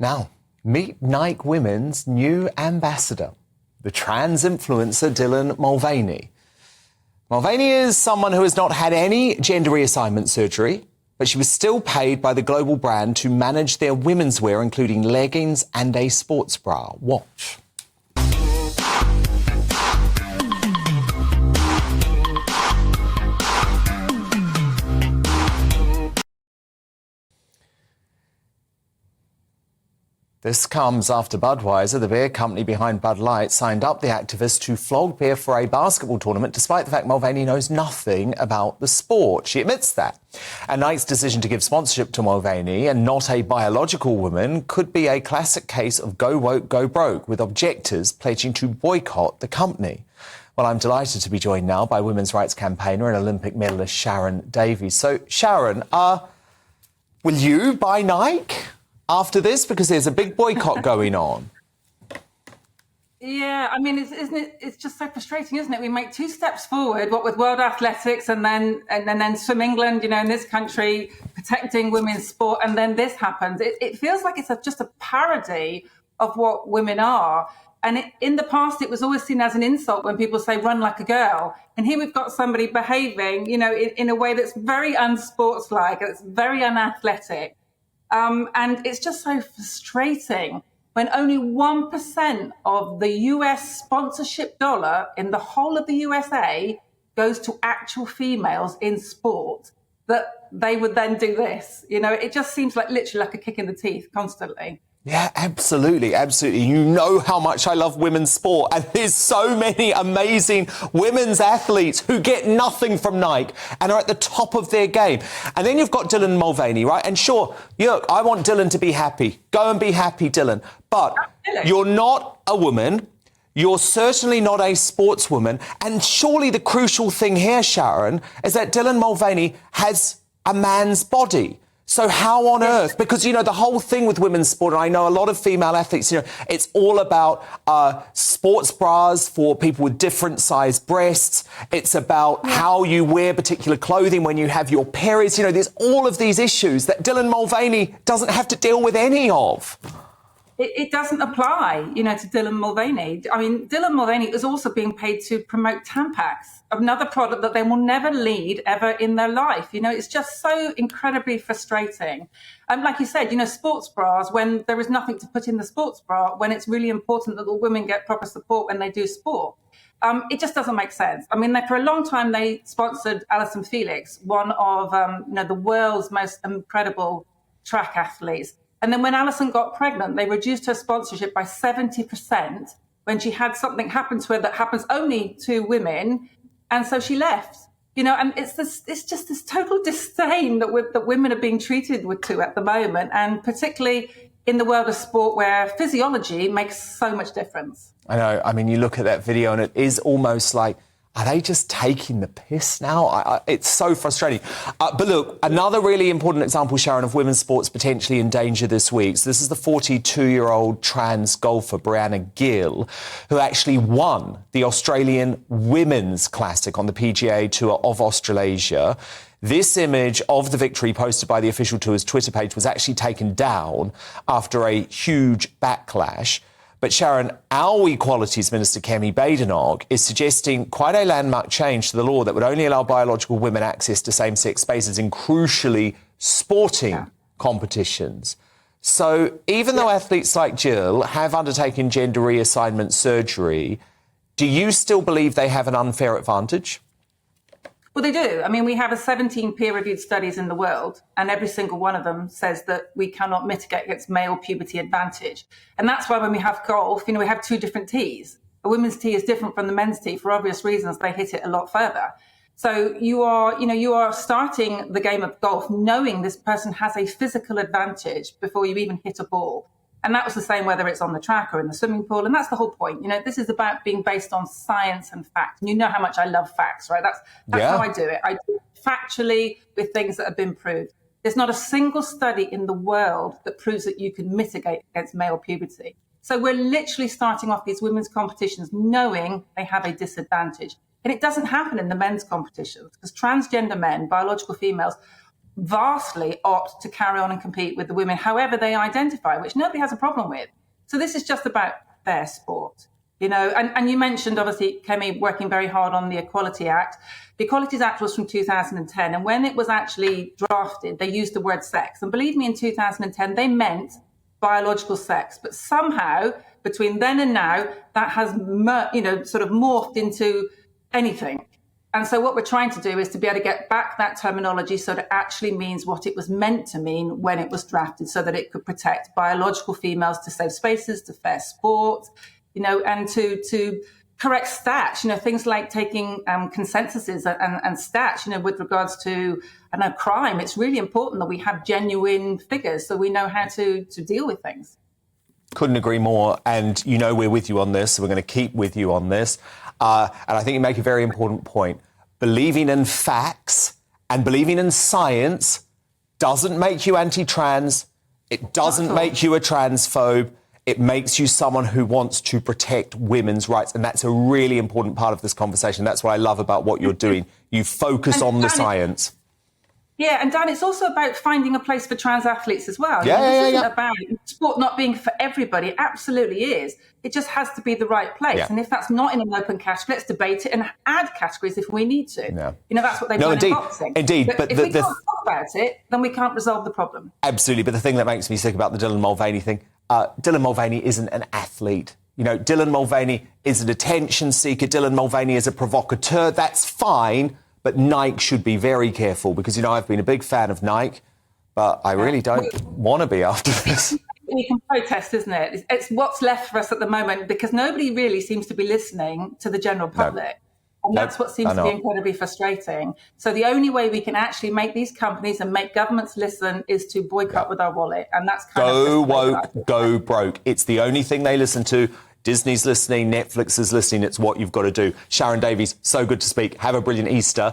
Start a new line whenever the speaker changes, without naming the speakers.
Now, meet Nike Women's new ambassador, the trans influencer Dylan Mulvaney. Mulvaney is someone who has not had any gender reassignment surgery, but she was still paid by the global brand to manage their women's wear, including leggings and a sports bra. Watch. This comes after Budweiser, the beer company behind Bud Light, signed up the activist to flog beer for a basketball tournament, despite the fact Mulvaney knows nothing about the sport. She admits that. And Nike's decision to give sponsorship to Mulvaney, and not a biological woman, could be a classic case of go woke, go broke, with objectors pledging to boycott the company. Well, I'm delighted to be joined now by women's rights campaigner and Olympic medalist Sharron Davies. So, Sharron, will you buy Nike after this? Because there's a big boycott going on.
Yeah, I mean, it's just so frustrating, isn't it? We make two steps forward, what with World Athletics and then Swim England, in this country, protecting women's sport, and then this happens. It feels like it's just a parody of what women are. And in the past, it was always seen as an insult when people say, run like a girl. And here we've got somebody behaving, in a way that's very unsportslike, it's very unathletic. And it's just so frustrating when only 1% of the US sponsorship dollar in the whole of the USA goes to actual females in sport, that they would then do this. It just seems like literally like a kick in the teeth constantly.
Yeah, absolutely, absolutely. You know how much I love women's sport, and there's so many amazing women's athletes who get nothing from Nike and are at the top of their game. And then you've got Dylan Mulvaney, right? And sure, look, I want Dylan to be happy. Go and be happy, Dylan. But you're not a woman. You're certainly not a sportswoman. And surely the crucial thing here, Sharron, is that Dylan Mulvaney has a man's body. So how on earth? Because, the whole thing with women's sport, and I know a lot of female athletes, it's all about sports bras for people with different sized breasts. It's about how you wear particular clothing when you have your periods. There's all of these issues that Dylan Mulvaney doesn't have to deal with any of.
It doesn't apply, to Dylan Mulvaney. I mean, Dylan Mulvaney is also being paid to promote Tampax, another product that they will never lead ever in their life. It's just so incredibly frustrating. Like you said, sports bras, when there is nothing to put in the sports bra, when it's really important that the women get proper support when they do sport. It just doesn't make sense. I mean, for a long time, they sponsored Allyson Felix, one of the world's most incredible track athletes. And then when Allyson got pregnant, they reduced her sponsorship by 70% when she had something happen to her that happens only to women. And so she left, and it's just this total disdain that women are being treated to at the moment. And particularly in the world of sport where physiology makes so much difference.
I know. I mean, you look at that video and it is almost like, are they just taking the piss now? It's so frustrating. But look, another really important example, Sharron, of women's sports potentially in danger this week. So this is the 42-year-old trans golfer, Brianna Gill, who actually won the Australian Women's Classic on the PGA Tour of Australasia. This image of the victory posted by the official tour's Twitter page was actually taken down after a huge backlash. But Sharron, our Equalities Minister, Kemi Badenoch, is suggesting quite a landmark change to the law that would only allow biological women access to same-sex spaces in, crucially, sporting competitions. So even though athletes like Jill have undertaken gender reassignment surgery, do you still believe they have an unfair advantage?
Well, they do. I mean, we have 17 peer-reviewed studies in the world, and every single one of them says that we cannot mitigate against male puberty advantage. And that's why when we have golf, we have two different tees. A women's tee is different from the men's tee for obvious reasons. They hit it a lot further. So you are starting the game of golf knowing this person has a physical advantage before you even hit a ball. And that was the same whether it's on the track or in the swimming pool. And that's the whole point. This is about being based on science and fact. And you know how much I love facts, right? That's how I do it. I do it factually with things that have been proved. There's not a single study in the world that proves that you can mitigate against male puberty. So we're literally starting off these women's competitions knowing they have a disadvantage. And it doesn't happen in the men's competitions because transgender men, biological females, vastly opt to carry on and compete with the women, however they identify, which nobody has a problem with. So this is just about fair sport. And you mentioned, obviously, Kemi working very hard on the Equality Act. The Equality Act was from 2010. And when it was actually drafted, they used the word sex. And believe me, in 2010, they meant biological sex. But somehow, between then and now, that has, sort of morphed into anything. And so what we're trying to do is to be able to get back that terminology so that it actually means what it was meant to mean when it was drafted, so that it could protect biological females to safe spaces, to fair sport, and to correct stats, things like taking consensuses and stats, with regards to a crime. It's really important that we have genuine figures so we know how to deal with things.
Couldn't agree more. And we're with you on this, so we're going to keep with you on this. And I think you make a very important point. Believing in facts and believing in science doesn't make you anti-trans. It doesn't make you a transphobe. It makes you someone who wants to protect women's rights. And that's a really important part of this conversation. That's what I love about what you're doing. You focus on the science.
Yeah, and Dan, it's also about finding a place for trans athletes as well.
This
isn't about sport not being for everybody. It absolutely is. It just has to be the right place. Yeah. And if that's not in an open category, let's debate it and add categories if we need to.
Yeah.
That's what they've done in boxing.
Indeed.
But if we can't talk about it, then we can't resolve the problem.
Absolutely. But the thing that makes me sick about the Dylan Mulvaney thing, Dylan Mulvaney isn't an athlete. Dylan Mulvaney is an attention seeker. Dylan Mulvaney is a provocateur. That's fine. But Nike should be very careful because, I've been a big fan of Nike, but I really don't want to be after this.
We can protest, isn't it? It's what's left for us at the moment because nobody really seems to be listening to the general public. No. And that's what seems to be incredibly frustrating. So the only way we can actually make these companies and make governments listen is to boycott with our wallet. And that's kind of...
Go woke, go broke. It's the only thing they listen to. Disney's listening, Netflix is listening. It's what you've got to do. Sharron Davies, so good to speak. Have a brilliant Easter.